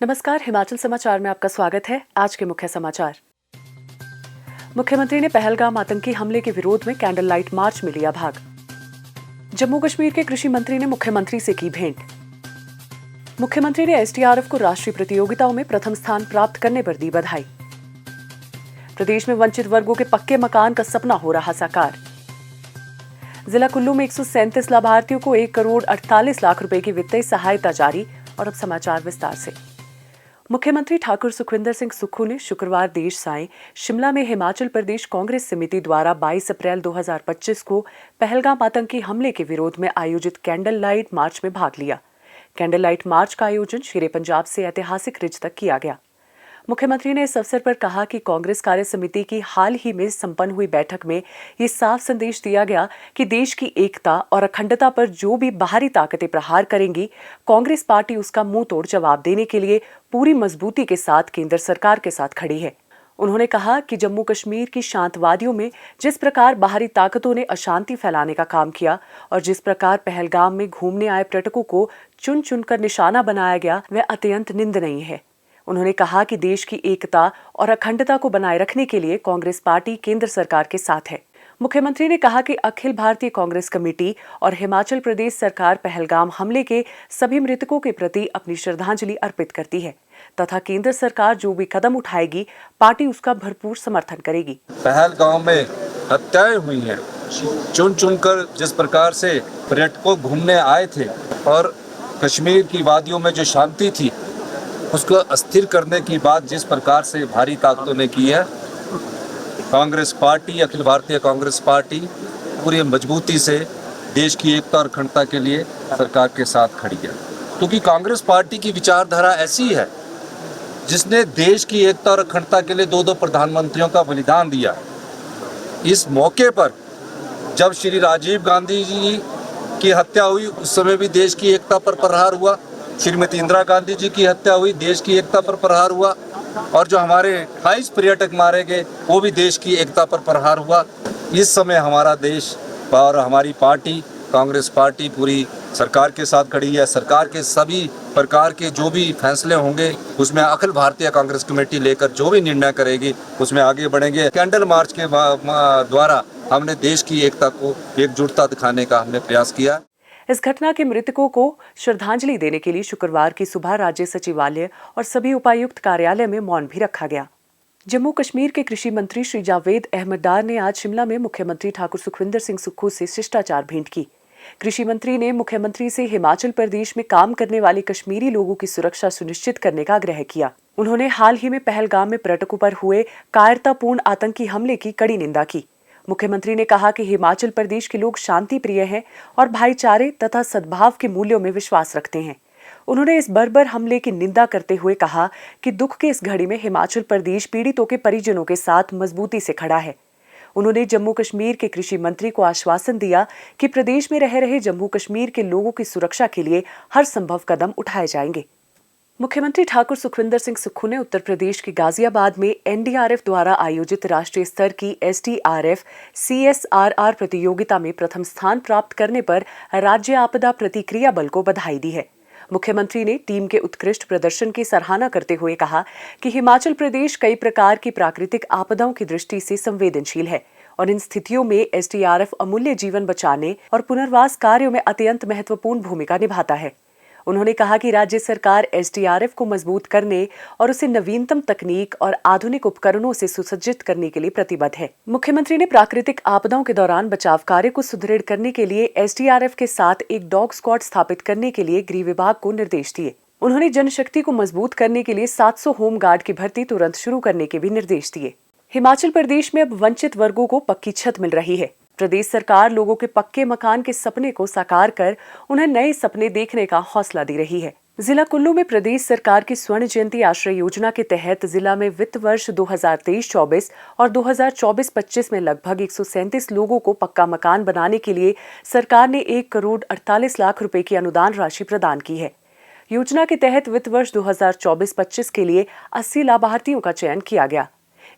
नमस्कार, हिमाचल समाचार में आपका स्वागत है। आज के मुख्य समाचार। मुख्यमंत्री ने पहलगाम आतंकी हमले के विरोध में कैंडल लाइट मार्च में लिया भाग। जम्मू कश्मीर के कृषि मंत्री ने मुख्यमंत्री से की भेंट। मुख्यमंत्री ने एसडीआरएफ को राष्ट्रीय प्रतियोगिताओं में प्रथम स्थान प्राप्त करने पर दी बधाई। प्रदेश में वंचित वर्गों के पक्के मकान का सपना हो रहा साकार। जिला कुल्लू में 137 लाभार्थियों को 1 करोड़ 48 लाख रुपए की वित्तीय सहायता जारी। और अब समाचार विस्तार से। मुख्यमंत्री ठाकुर सुखविंदर सिंह सुक्खू ने शुक्रवार देर सायं शिमला में हिमाचल प्रदेश कांग्रेस समिति द्वारा 22 अप्रैल 2025 को पहलगाम आतंकी हमले के विरोध में आयोजित कैंडल लाइट मार्च में भाग लिया। कैंडल लाइट मार्च का आयोजन शेरे पंजाब से ऐतिहासिक रिज तक किया गया। मुख्यमंत्री ने इस अवसर पर कहा कि कांग्रेस कार्य समिति की हाल ही में संपन्न हुई बैठक में ये साफ संदेश दिया गया कि देश की एकता और अखंडता पर जो भी बाहरी ताकतें प्रहार करेंगी, कांग्रेस पार्टी उसका मुंह तोड़ जवाब देने के लिए पूरी मजबूती के साथ केंद्र सरकार के साथ खड़ी है। उन्होंने कहा कि जम्मू कश्मीर की शांतवादियों में जिस प्रकार बाहरी ताकतों ने अशांति फैलाने का काम किया और जिस प्रकार पहलगाम में घूमने आए पर्यटकों को चुन चुनकर निशाना बनाया गया, वह अत्यंत निंदनीय है। उन्होंने कहा कि देश की एकता और अखंडता को बनाए रखने के लिए कांग्रेस पार्टी केंद्र सरकार के साथ है। मुख्यमंत्री ने कहा कि अखिल भारतीय कांग्रेस कमेटी और हिमाचल प्रदेश सरकार पहलगाम हमले के सभी मृतकों के प्रति अपनी श्रद्धांजलि अर्पित करती है तथा केंद्र सरकार जो भी कदम उठाएगी, पार्टी उसका भरपूर समर्थन करेगी। पहलगाम में हत्याएं हुई हैं, चुन चुनकर जिस प्रकार से पर्यटकों घूमने आए थे और कश्मीर की वादियों में जो शांति थी उसको अस्थिर करने की बात जिस प्रकार से भारी ताकतों ने की है, कांग्रेस पार्टी, अखिल भारतीय कांग्रेस पार्टी पूरी मजबूती से देश की एकता और अखंडता के लिए सरकार के साथ खड़ी है। क्योंकि कांग्रेस पार्टी की विचारधारा ऐसी है जिसने देश की एकता और अखंडता के लिए 2 प्रधानमंत्रियों का बलिदान दिया। इस मौके पर जब श्री राजीव गांधी जी की हत्या हुई उस समय भी देश की एकता पर प्रहार हुआ। श्रीमती इंदिरा गांधी जी की हत्या हुई, देश की एकता पर प्रहार हुआ। और जो हमारे 28 पर्यटक मारे गए वो भी देश की एकता पर प्रहार हुआ। इस समय हमारा देश और हमारी पार्टी कांग्रेस पार्टी पूरी सरकार के साथ खड़ी है। सरकार के सभी प्रकार के जो भी फैसले होंगे उसमें अखिल भारतीय कांग्रेस कमेटी लेकर जो भी निर्णय करेगी उसमें आगे बढ़ेंगे। कैंडल मार्च के द्वारा हमने देश की एकता को एकजुटता दिखाने का हमने प्रयास किया। इस घटना के मृतकों को श्रद्धांजलि देने के लिए शुक्रवार की सुबह राज्य सचिवालय और सभी उपायुक्त कार्यालय में मौन भी रखा गया। जम्मू कश्मीर के कृषि मंत्री श्री जावेद अहमद डार ने आज शिमला में मुख्यमंत्री ठाकुर सुखविंदर सिंह सुक्खू से शिष्टाचार भेंट की। कृषि मंत्री ने मुख्यमंत्री से हिमाचल प्रदेश में काम करने वाले कश्मीरी लोगों की सुरक्षा सुनिश्चित करने का आग्रह किया। उन्होंने हाल ही में पहलगाम में पर्यटकों पर हुए कायरतापूर्ण आतंकी हमले की कड़ी निंदा की। मुख्यमंत्री ने कहा कि हिमाचल प्रदेश के लोग शांति प्रिय हैं और भाईचारे तथा सद्भाव के मूल्यों में विश्वास रखते हैं। उन्होंने इस बर्बर हमले की निंदा करते हुए कहा कि दुख के इस घड़ी में हिमाचल प्रदेश पीड़ितों के परिजनों के साथ मजबूती से खड़ा है। उन्होंने जम्मू कश्मीर के कृषि मंत्री को आश्वासन दिया कि प्रदेश में रह रहे जम्मू कश्मीर के लोगों की सुरक्षा के लिए हर संभव कदम उठाए जाएंगे। मुख्यमंत्री ठाकुर सुखविंदर सिंह सुक्खू ने उत्तर प्रदेश के गाजियाबाद में एनडीआरएफ द्वारा आयोजित राष्ट्रीय स्तर की एसडीआरएफ सीएसआरआर प्रतियोगिता में प्रथम स्थान प्राप्त करने पर राज्य आपदा प्रतिक्रिया बल को बधाई दी है। मुख्यमंत्री ने टीम के उत्कृष्ट प्रदर्शन की सराहना करते हुए कहा कि हिमाचल प्रदेश कई प्रकार की प्राकृतिक आपदाओं की दृष्टि से संवेदनशील है और इन स्थितियों में एसडीआरएफ अमूल्य जीवन बचाने और पुनर्वास कार्यों में अत्यंत महत्वपूर्ण भूमिका निभाता है। उन्होंने कहा कि राज्य सरकार एसडीआरएफ को मजबूत करने और उसे नवीनतम तकनीक और आधुनिक उपकरणों से सुसज्जित करने के लिए प्रतिबद्ध है। मुख्यमंत्री ने प्राकृतिक आपदाओं के दौरान बचाव कार्य को सुदृढ़ करने के लिए एसडीआरएफ के साथ एक डॉग स्क्वाड स्थापित करने के लिए गृह विभाग को निर्देश दिए। उन्होंने जनशक्ति को मजबूत करने के लिए 700 होमगार्ड की भर्ती तुरंत शुरू करने के भी निर्देश दिए। हिमाचल प्रदेश में अब वंचित वर्गों को पक्की छत मिल रही है। प्रदेश सरकार लोगों के पक्के मकान के सपने को साकार कर उन्हें नए सपने देखने का हौसला दे रही है। जिला कुल्लू में प्रदेश सरकार की स्वर्ण जयंती आश्रय योजना के तहत जिला में वित्त वर्ष 2023-24 और 2024-25 में लगभग 137 लोगों को पक्का मकान बनाने के लिए सरकार ने 1 करोड़ 48 लाख रुपए की अनुदान राशि प्रदान की है। योजना के तहत वित्त वर्ष 2024-25 के लिए 80 लाभार्थियों का चयन किया गया।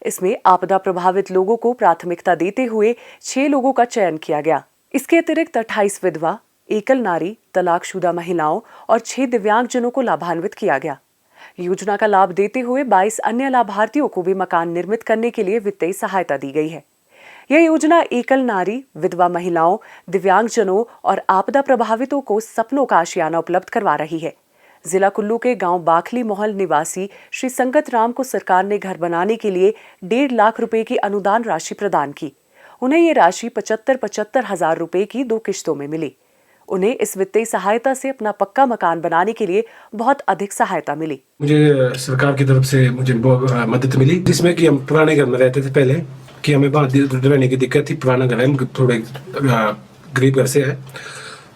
इसमें आपदा प्रभावित लोगों को प्राथमिकता देते हुए 6 लोगों का चयन किया गया। इसके अतिरिक्त 28 विधवा, एकल नारी, तलाकशुदा महिलाओं और 6 दिव्यांगजनों को लाभान्वित किया गया। योजना का लाभ देते हुए 22 अन्य लाभार्थियों को भी मकान निर्मित करने के लिए वित्तीय सहायता दी गई है। यह योजना एकल नारी, विधवा महिलाओं, दिव्यांगजनों और आपदा प्रभावितों को सपनों का आशियाना उपलब्ध करवा रही है। जिला कुल्लू के गांव बाखली मोहल निवासी श्री संगत राम को सरकार ने घर बनाने के लिए 1.5 लाख रुपए की अनुदान राशि प्रदान की। उन्हें ये राशि 75 हजार रुपए की 2 किश्तों में मिली। उन्हें इस वित्तीय सहायता से अपना पक्का मकान बनाने के लिए बहुत अधिक सहायता मिली। मुझे सरकार की तरफ से बहुत मदद मिली, जिसमें कि हम पुराने घर में रहते थे पहले, कि हमें बहुत रहने की दिक्कत थी। पुराना घर है, हम थोड़े गरीब घर से है,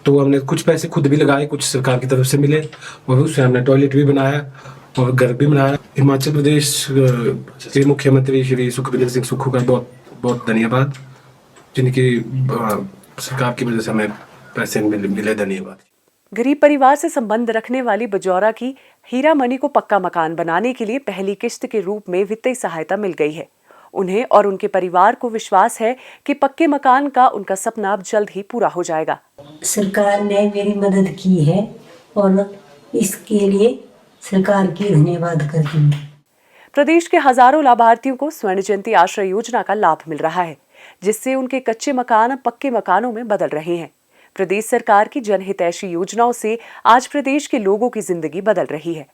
तो हमने कुछ पैसे खुद भी लगाए, कुछ सरकार की तरफ से मिले, और उससे हमने टॉयलेट भी बनाया और घर भी बनाया। हिमाचल प्रदेश के मुख्यमंत्री श्री सुखविंदर सिंह सुक्खू का बहुत बहुत धन्यवाद, जिनकी सरकार की वजह से हमें पैसे मिले। धन्यवाद। गरीब परिवार से संबंध रखने वाली बजौरा की हीरा मणि को पक्का मकान बनाने के लिए पहली किश्त के रूप में वित्तीय सहायता मिल गई है। उन्हें और उनके परिवार को विश्वास है कि पक्के मकान का उनका सपना अब जल्द ही पूरा हो जाएगा। सरकार ने मेरी मदद की है और इसके लिए सरकार की धन्यवाद करती हूँ। प्रदेश के हजारों लाभार्थियों को स्वर्ण जयंती आश्रय योजना का लाभ मिल रहा है, जिससे उनके कच्चे मकान पक्के मकानों में बदल रहे हैं। प्रदेश सरकार की जनहितैषी योजनाओं से आज प्रदेश के लोगों की जिंदगी बदल रही है।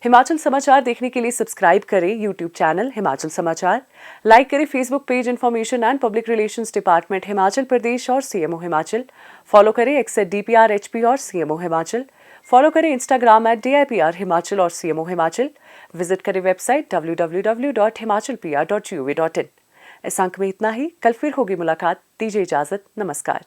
हिमाचल समाचार देखने के लिए सब्सक्राइब करें यूट्यूब चैनल हिमाचल समाचार, लाइक करें Facebook page information and public relations department Himachal Pradesh और सीएमओ हिमाचल, फॉलो करें @DPRHP और सीएमओ हिमाचल, फॉलो करें इंस्टाग्राम @DIPR हिमाचल और सीएमओ हिमाचल, विजिट करें वेबसाइट www.himachalpr.gov.in। इस अंक में इतना ही, कल फिर होगी मुलाकात। दीजिए इजाजत, नमस्कार।